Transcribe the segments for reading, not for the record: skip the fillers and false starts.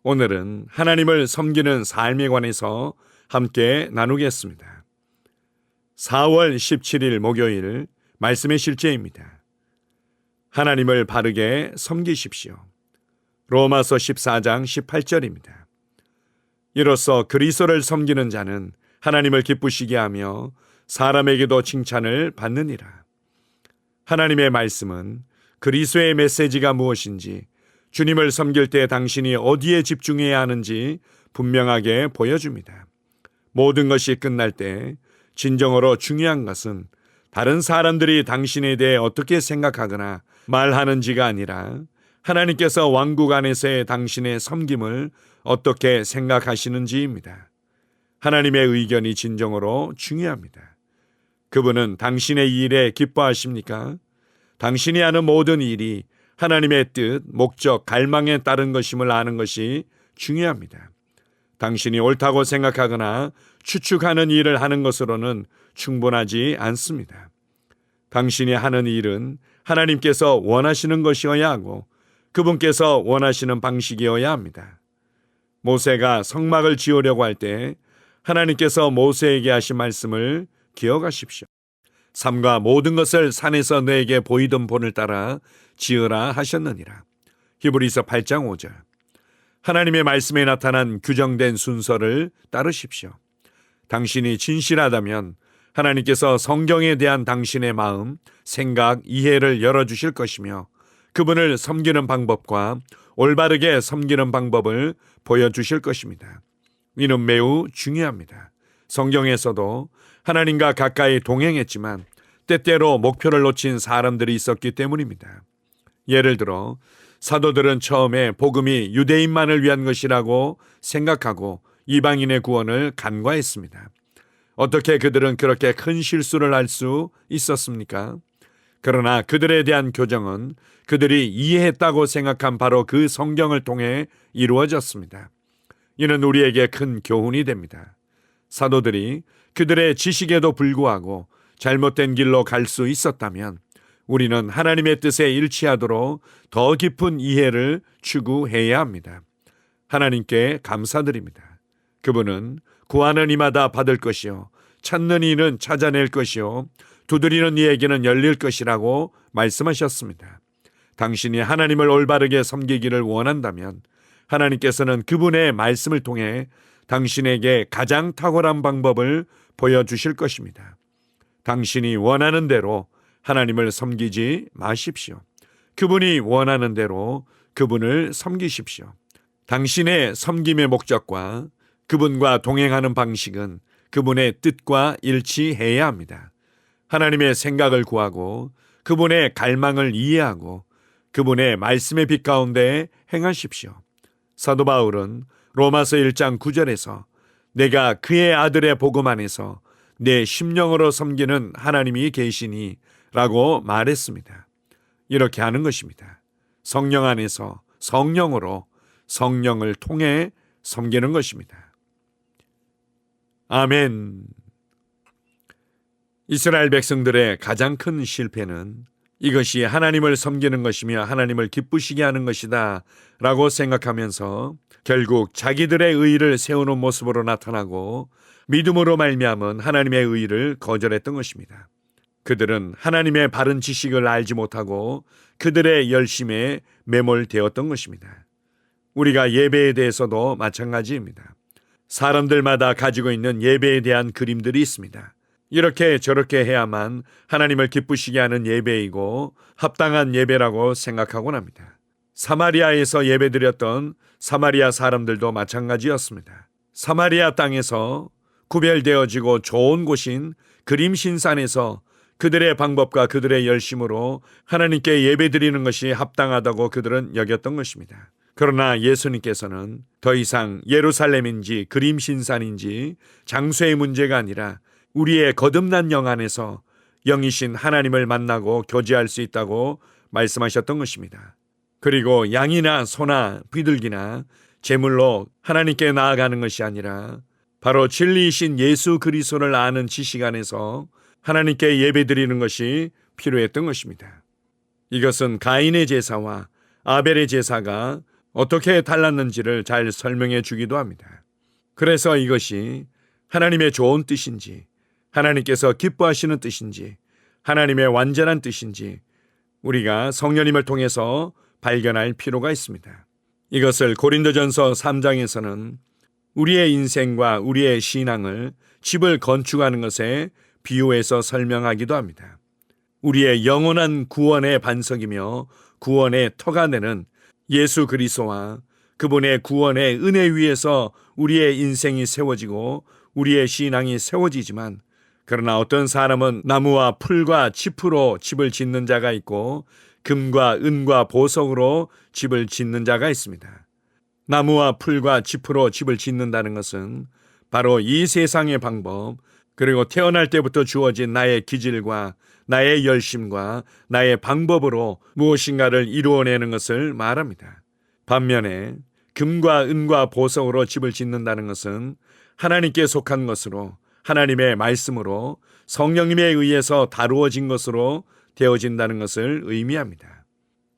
오늘은 하나님을 섬기는 삶에 관해서 함께 나누겠습니다. 4월 17일 목요일 말씀의 실제입니다. 하나님을 바르게 섬기십시오. 로마서 14장 18절입니다. 이로써 그리스도를 섬기는 자는 하나님을 기쁘시게 하며 사람에게도 칭찬을 받느니라. 하나님의 말씀은 그리스도의 메시지가 무엇인지, 주님을 섬길 때 당신이 어디에 집중해야 하는지 분명하게 보여줍니다. 모든 것이 끝날 때 진정으로 중요한 것은 다른 사람들이 당신에 대해 어떻게 생각하거나 말하는지가 아니라 하나님께서 왕국 안에서의 당신의 섬김을 어떻게 생각하시는지입니다. 하나님의 의견이 진정으로 중요합니다. 그분은 당신의 일에 기뻐하십니까? 당신이 하는 모든 일이 하나님의 뜻, 목적, 갈망에 따른 것임을 아는 것이 중요합니다. 당신이 옳다고 생각하거나 추측하는 일을 하는 것으로는 충분하지 않습니다. 당신이 하는 일은 하나님께서 원하시는 것이어야 하고 그분께서 원하시는 방식이어야 합니다. 모세가 성막을 지으려고 할 때 하나님께서 모세에게 하신 말씀을 기억하십시오. 삼가 모든 것을 산에서 너에게 보이던 본을 따라 지으라 하셨느니라. 히브리서 8장 5절. 하나님의 말씀에 나타난 규정된 순서를 따르십시오. 당신이 진실하다면 하나님께서 성경에 대한 당신의 마음, 생각, 이해를 열어주실 것이며 그분을 섬기는 방법과 올바르게 섬기는 방법을 보여주실 것입니다. 이는 매우 중요합니다. 성경에서도 하나님과 가까이 동행했지만 때때로 목표를 놓친 사람들이 있었기 때문입니다. 예를 들어 사도들은 처음에 복음이 유대인만을 위한 것이라고 생각하고 이방인의 구원을 간과했습니다. 어떻게 그들은 그렇게 큰 실수를 할 수 있었습니까? 그러나 그들에 대한 교정은 그들이 이해했다고 생각한 바로 그 성경을 통해 이루어졌습니다. 이는 우리에게 큰 교훈이 됩니다. 사도들이 그들의 지식에도 불구하고 잘못된 길로 갈 수 있었다면 우리는 하나님의 뜻에 일치하도록 더 깊은 이해를 추구해야 합니다. 하나님께 감사드립니다. 그분은 구하는 이마다 받을 것이요 찾는 이는 찾아낼 것이요 두드리는 이에게는 열릴 것이라고 말씀하셨습니다. 당신이 하나님을 올바르게 섬기기를 원한다면 하나님께서는 그분의 말씀을 통해 당신에게 가장 탁월한 방법을 보여주실 것입니다. 당신이 원하는 대로 하나님을 섬기지 마십시오. 그분이 원하는 대로 그분을 섬기십시오. 당신의 섬김의 목적과 그분과 동행하는 방식은 그분의 뜻과 일치해야 합니다. 하나님의 생각을 구하고 그분의 갈망을 이해하고 그분의 말씀의 빛 가운데 행하십시오. 사도 바울은 로마서 1장 9절에서 내가 그의 아들의 복음 안에서 내 심령으로 섬기는 하나님이 계시니 라고 말했습니다. 이렇게 하는 것입니다. 성령 안에서 성령으로 성령을 통해 섬기는 것입니다. 아멘. 이스라엘 백성들의 가장 큰 실패는 이것이 하나님을 섬기는 것이며 하나님을 기쁘시게 하는 것이다 라고 생각하면서 결국 자기들의 의의를 세우는 모습으로 나타나고 믿음으로 말미암은 하나님의 의의를 거절했던 것입니다. 그들은 하나님의 바른 지식을 알지 못하고 그들의 열심에 매몰되었던 것입니다. 우리가 예배에 대해서도 마찬가지입니다. 사람들마다 가지고 있는 예배에 대한 그림들이 있습니다. 이렇게 저렇게 해야만 하나님을 기쁘시게 하는 예배이고 합당한 예배라고 생각하곤 합니다. 사마리아에서 예배드렸던 사마리아 사람들도 마찬가지였습니다. 사마리아 땅에서 구별되어지고 좋은 곳인 그림신산에서 그들의 방법과 그들의 열심으로 하나님께 예배드리는 것이 합당하다고 그들은 여겼던 것입니다. 그러나 예수님께서는 더 이상 예루살렘인지 그림신산인지 장소의 문제가 아니라 우리의 거듭난 영 안에서 영이신 하나님을 만나고 교제할 수 있다고 말씀하셨던 것입니다. 그리고 양이나 소나 비둘기나 제물로 하나님께 나아가는 것이 아니라 바로 진리이신 예수 그리스도를 아는 지식 안에서 하나님께 예배드리는 것이 필요했던 것입니다. 이것은 가인의 제사와 아벨의 제사가 어떻게 달랐는지를 잘 설명해 주기도 합니다. 그래서 이것이 하나님의 좋은 뜻인지, 하나님께서 기뻐하시는 뜻인지, 하나님의 완전한 뜻인지 우리가 성령님을 통해서 발견할 필요가 있습니다. 이것을 고린도전서 3장에서는 우리의 인생과 우리의 신앙을 집을 건축하는 것에 비유해서 설명하기도 합니다. 우리의 영원한 구원의 반석이며 구원의 터가 되는 예수 그리스도와 그분의 구원의 은혜 위에서 우리의 인생이 세워지고 우리의 신앙이 세워지지만, 그러나 어떤 사람은 나무와 풀과 짚으로 집을 짓는 자가 있고 금과 은과 보석으로 집을 짓는 자가 있습니다. 나무와 풀과 짚으로 집을 짓는다는 것은 바로 이 세상의 방법, 그리고 태어날 때부터 주어진 나의 기질과 나의 열심과 나의 방법으로 무엇인가를 이루어내는 것을 말합니다. 반면에 금과 은과 보석으로 집을 짓는다는 것은 하나님께 속한 것으로, 하나님의 말씀으로, 성령님에 의해서 다루어진 것으로 되어진다는 것을 의미합니다.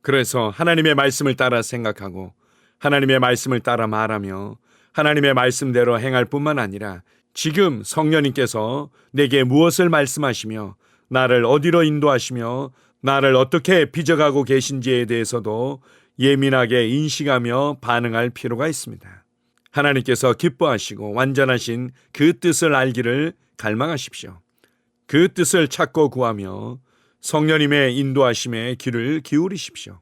그래서 하나님의 말씀을 따라 생각하고 하나님의 말씀을 따라 말하며 하나님의 말씀대로 행할 뿐만 아니라 지금 성령님께서 내게 무엇을 말씀하시며 나를 어디로 인도하시며 나를 어떻게 빚어가고 계신지에 대해서도 예민하게 인식하며 반응할 필요가 있습니다. 하나님께서 기뻐하시고 완전하신 그 뜻을 알기를 갈망하십시오. 그 뜻을 찾고 구하며 성령님의 인도하심에 귀를 기울이십시오.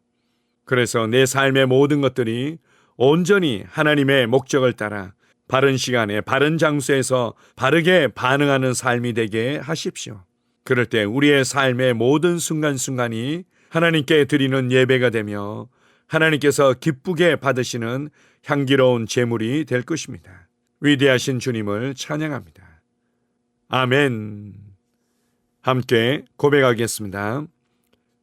그래서 내 삶의 모든 것들이 온전히 하나님의 목적을 따라 바른 시간에 바른 장소에서 바르게 반응하는 삶이 되게 하십시오. 그럴 때 우리의 삶의 모든 순간순간이 하나님께 드리는 예배가 되며 하나님께서 기쁘게 받으시는 향기로운 제물이 될 것입니다. 위대하신 주님을 찬양합니다. 아멘. 함께 고백하겠습니다.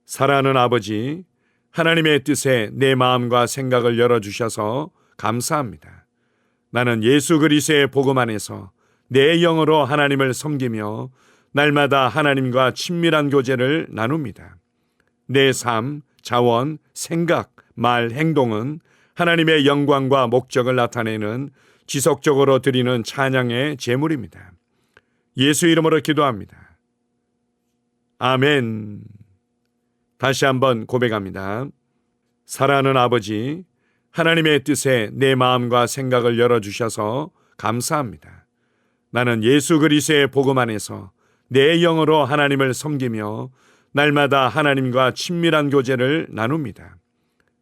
사랑하는 아버지, 하나님의 뜻에 내 마음과 생각을 열어주셔서 감사합니다. 나는 예수 그리스도의 복음 안에서 내 영으로 하나님을 섬기며 날마다 하나님과 친밀한 교제를 나눕니다. 내 삶, 자원, 생각, 말, 행동은 하나님의 영광과 목적을 나타내는 지속적으로 드리는 찬양의 제물입니다. 예수 이름으로 기도합니다. 아멘. 다시 한번 고백합니다. 사랑하는 아버지, 하나님의 뜻에 내 마음과 생각을 열어주셔서 감사합니다. 나는 예수 그리스도의 복음 안에서 내 영으로 하나님을 섬기며 날마다 하나님과 친밀한 교제를 나눕니다.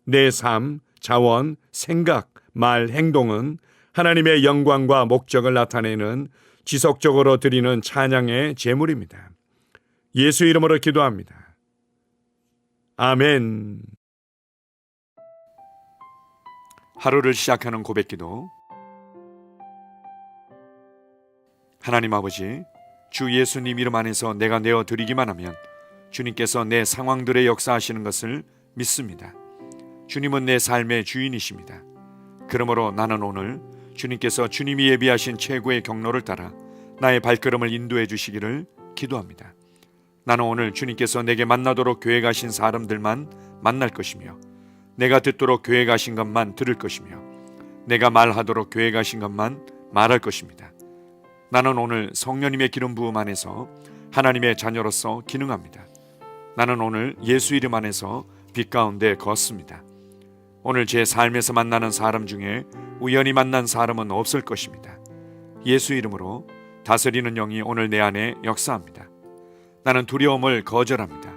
내 삶, 자원, 생각, 말, 행동은 하나님의 영광과 목적을 나타내는 지속적으로 드리는 찬양의 제물입니다. 예수 이름으로 기도합니다. 아멘. 하루를 시작하는 고백기도. 하나님 아버지, 주 예수님 이름 안에서 내가 내어드리기만 하면 주님께서 내 상황들의 역사하시는 것을 믿습니다. 주님은 내 삶의 주인이십니다. 그러므로 나는 오늘 주님께서 주님이 예비하신 최고의 경로를 따라 나의 발걸음을 인도해 주시기를 기도합니다. 나는 오늘 주님께서 내게 만나도록 계획하신 사람들만 만날 것이며, 내가 듣도록 계획하신 것만 들을 것이며, 내가 말하도록 계획하신 것만 말할 것입니다. 나는 오늘 성령님의 기름 부음 안에서 하나님의 자녀로서 기능합니다. 나는 오늘 예수 이름 안에서 빛 가운데 걷습니다. 오늘 제 삶에서 만나는 사람 중에 우연히 만난 사람은 없을 것입니다. 예수 이름으로 다스리는 영이 오늘 내 안에 역사합니다. 나는 두려움을 거절합니다.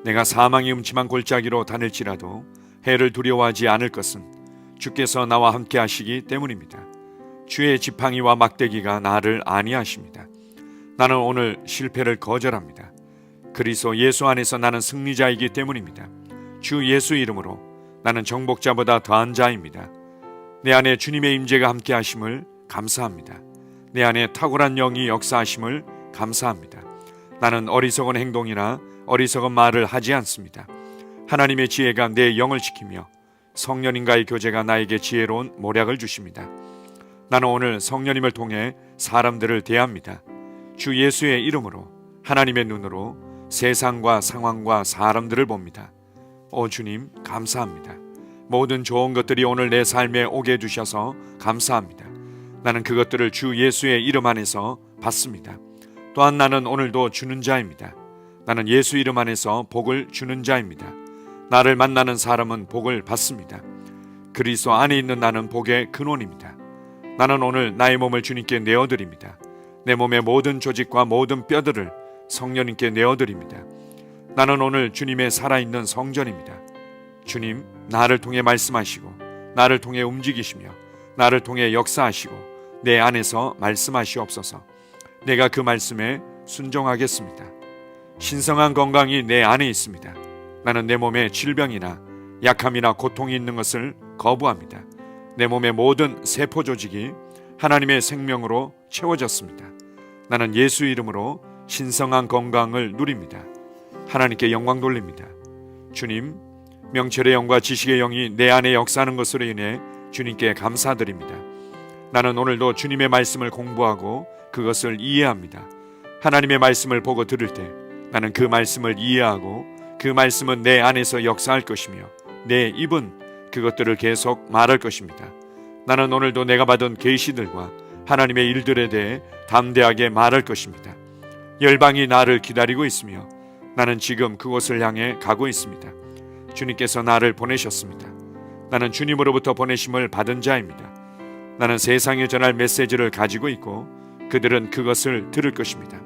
내가 사망의 음침한 골짜기로 다닐지라도 해를 두려워하지 않을 것은 주께서 나와 함께 하시기 때문입니다. 주의 지팡이와 막대기가 나를 안위하십니다. 나는 오늘 실패를 거절합니다. 그리스도 예수 안에서 나는 승리자이기 때문입니다. 주 예수 이름으로 나는 정복자보다 더한 자입니다. 내 안에 주님의 임재가 함께 하심을 감사합니다. 내 안에 탁월한 영이 역사하심을 감사합니다. 나는 어리석은 행동이나 어리석은 말을 하지 않습니다. 하나님의 지혜가 내 영을 지키며 성령님과의 교제가 나에게 지혜로운 모략을 주십니다. 나는 오늘 성령님을 통해 사람들을 대합니다. 주 예수의 이름으로 하나님의 눈으로 세상과 상황과 사람들을 봅니다. 오 주님 감사합니다. 모든 좋은 것들이 오늘 내 삶에 오게 해주셔서 감사합니다. 나는 그것들을 주 예수의 이름 안에서 받습니다. 또한 나는 오늘도 주는 자입니다. 나는 예수 이름 안에서 복을 주는 자입니다. 나를 만나는 사람은 복을 받습니다. 그리스도 안에 있는 나는 복의 근원입니다. 나는 오늘 나의 몸을 주님께 내어드립니다. 내 몸의 모든 조직과 모든 뼈들을 성령님께 내어드립니다. 나는 오늘 주님의 살아있는 성전입니다. 주님, 나를 통해 말씀하시고 나를 통해 움직이시며 나를 통해 역사하시고 내 안에서 말씀하시옵소서. 내가 그 말씀에 순종하겠습니다. 신성한 건강이 내 안에 있습니다. 나는 내 몸에 질병이나 약함이나 고통이 있는 것을 거부합니다. 내 몸의 모든 세포 조직이 하나님의 생명으로 채워졌습니다. 나는 예수 이름으로 신성한 건강을 누립니다. 하나님께 영광 돌립니다. 주님, 명철의 영과 지식의 영이 내 안에 역사하는 것으로 인해 주님께 감사드립니다. 나는 오늘도 주님의 말씀을 공부하고 그것을 이해합니다. 하나님의 말씀을 보고 들을 때 나는 그 말씀을 이해하고 그 말씀은 내 안에서 역사할 것이며 내 입은 그것들을 계속 말할 것입니다. 나는 오늘도 내가 받은 계시들과 하나님의 일들에 대해 담대하게 말할 것입니다. 열방이 나를 기다리고 있으며 나는 지금 그곳을 향해 가고 있습니다. 주님께서 나를 보내셨습니다. 나는 주님으로부터 보내심을 받은 자입니다. 나는 세상에 전할 메시지를 가지고 있고 그들은 그것을 들을 것입니다.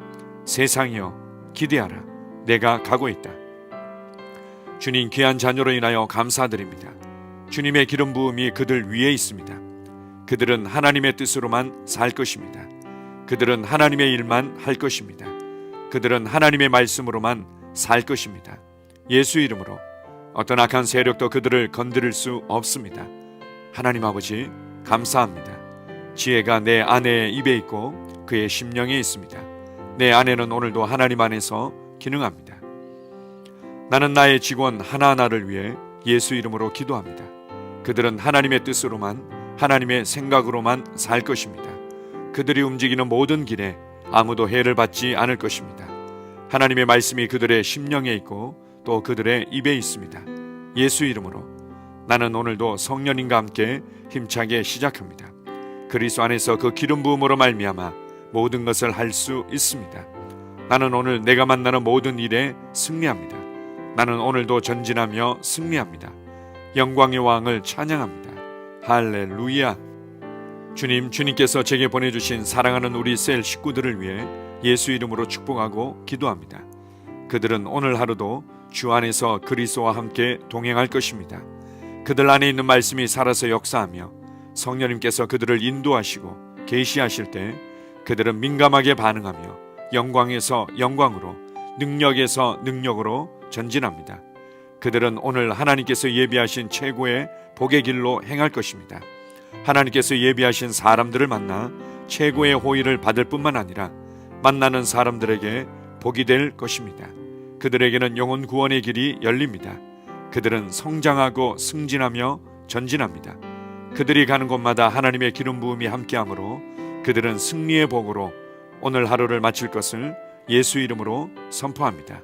세상이여 기대하라. 내가 가고 있다. 주님 귀한 자녀로 인하여 감사드립니다. 주님의 기름 부음이 그들 위에 있습니다. 그들은 하나님의 뜻으로만 살 것입니다. 그들은 하나님의 일만 할 것입니다. 그들은 하나님의 말씀으로만 살 것입니다. 예수 이름으로 어떤 악한 세력도 그들을 건드릴 수 없습니다. 하나님 아버지 감사합니다. 지혜가 내 아내의 입에 있고 그의 심령에 있습니다. 내 아내는 오늘도 하나님 안에서 기능합니다. 나는 나의 직원 하나하나를 위해 예수 이름으로 기도합니다. 그들은 하나님의 뜻으로만 하나님의 생각으로만 살 것입니다. 그들이 움직이는 모든 길에 아무도 해를 받지 않을 것입니다. 하나님의 말씀이 그들의 심령에 있고 또 그들의 입에 있습니다. 예수 이름으로 나는 오늘도 성령님과 함께 힘차게 시작합니다. 그리스도 안에서 그 기름 부음으로 말미암아 모든 것을 할 수 있습니다. 나는 오늘 내가 만나는 모든 일에 승리합니다. 나는 오늘도 전진하며 승리합니다. 영광의 왕을 찬양합니다. 할렐루야. 주님께서 제게 보내주신 사랑하는 우리 셀 식구들을 위해 예수 이름으로 축복하고 기도합니다. 그들은 오늘 하루도 주 안에서 그리스도와 함께 동행할 것입니다. 그들 안에 있는 말씀이 살아서 역사하며 성령님께서 그들을 인도하시고 계시하실 때 그들은 민감하게 반응하며 영광에서 영광으로 능력에서 능력으로 전진합니다. 그들은 오늘 하나님께서 예비하신 최고의 복의 길로 행할 것입니다. 하나님께서 예비하신 사람들을 만나 최고의 호의를 받을 뿐만 아니라 만나는 사람들에게 복이 될 것입니다. 그들에게는 영혼 구원의 길이 열립니다. 그들은 성장하고 승진하며 전진합니다. 그들이 가는 곳마다 하나님의 기름 부음이 함께하므로 그들은 승리의 복으로 오늘 하루를 마칠 것을 예수 이름으로 선포합니다.